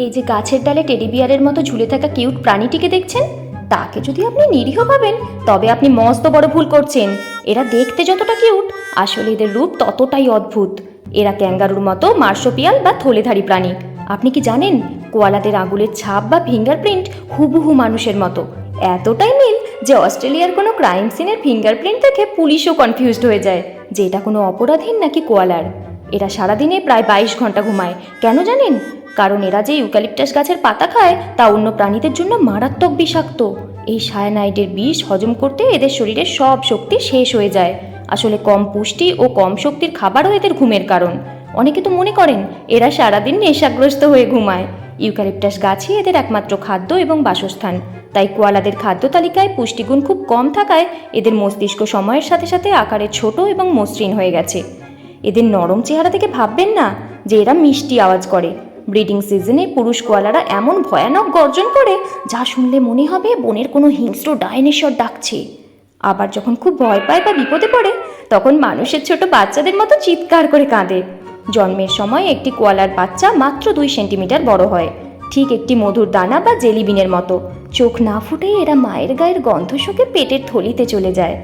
এই যে গাছের ডালে টেডি বিয়ারের মতো ঝুলে থাকা কিউট প্রাণীটিকে দেখছেন, তাকে যদি আপনি নিরীহ ভাবেন তবে আপনি মস্ত বড় ভুল করছেন। এরা দেখতে যতটা কিউট, আসলে এদের রূপ ততটাই অদ্ভুত। এরা ক্যাঙ্গারুর মতো মার্শপিয়াল বা থলেধারী প্রাণী। আপনি কি জানেন কোয়ালাদের আঙুলের ছাপ বা ফিঙ্গারপ্রিন্ট হুবহু মানুষের মতো। এতটাই মিল যে অস্ট্রেলিয়ার কোনো ক্রাইম সিনের ফিঙ্গারপ্রিন্ট দেখে পুলিশও কনফিউজড হয়ে যায় যে এটা কোনো অপরাধীর নাকি কোয়ালার। এরা সারাদিনে প্রায় 22 ঘন্টা ঘুমায়। কেন জানেন? কারণ এরা যে ইউক্যালিপটাস গাছের পাতা খায় তা অন্য প্রাণীদের জন্য মারাত্মক বিষাক্ত। এই সায়ানাইডের বিষ হজম করতে এদের শরীরের সব শক্তি শেষ হয়ে যায়। আসলে কম পুষ্টি ও কম শক্তির খাবারও এদের ঘুমের কারণ। অনেকে তো মনে করেন এরা সারাদিন নেশাগ্রস্ত হয়ে ঘুমায়। ইউক্যালিপটাস গাছই এদের একমাত্র খাদ্য এবং বাসস্থান। তাই কোয়ালাদের খাদ্য তালিকায় পুষ্টিগুণ খুব কম থাকায় এদের মস্তিষ্ক সময়ের সাথে সাথে আকারে ছোট এবং মসৃণ হয়ে গেছে। এদের নরম চেহারা থেকে ভাববেন না যে এরা মিষ্টি আওয়াজ করে। ব্রিডিং সিজনে পুরুষ কোয়ালারা এমন ভয়ানক গর্জন করে যা শুনলে মনে হবে বনের কোনো হিংস্র ডাইনোসর ডাকছে। আবার যখন খুব ভয় পায় বা বিপদে পড়ে তখন মানুষের ছোট বাচ্চাদের মতো চিৎকার করে কাঁদে। জন্মের সময় একটি কোয়ালার বাচ্চা মাত্র 2 সেন্টিমিটার বড় হয়, ঠিক একটি মধুর দানা বা জেলিবিনের মতো। চোখ না ফুটেই এরা মায়ের গায়ের গন্ধ শুকে পেটের থলিতে চলে যায়।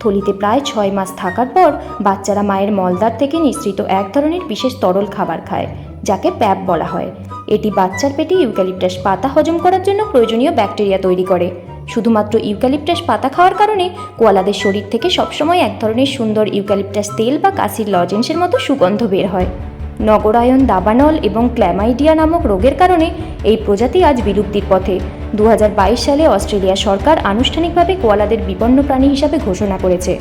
থলিতে প্রায় 6 মাস থাকার পর বাচ্চারা মায়ের মলদ্বার থেকে নিঃসৃত এক ধরনের বিশেষ তরল খাবার খায়, যাকে প্যাপ বলা হয়। এটি বাচ্চার পেটে ইউক্যালিপটাস পাতা হজম করার জন্য প্রয়োজনীয় ব্যাকটেরিয়া তৈরি করে। শুধুমাত্র ইউক্যালিপটাস পাতা খাওয়ার কারণে কোয়ালাদের শরীর থেকে সবসময় এক ধরনের সুন্দর ইউক্যালিপটাস তেল বা কাশির লজেন্সের মতো সুগন্ধ বের হয়। নগরায়ন, দাবানল এবং ক্ল্যামাইডিয়া নামক রোগের কারণে এই প্রজাতি আজ বিলুপ্তির পথে। 2022 সালে অস্ট্রেলিয়া সরকার আনুষ্ঠানিকভাবে কোয়ালাদের বিপন্ন প্রাণী হিসাবে ঘোষণা করেছে।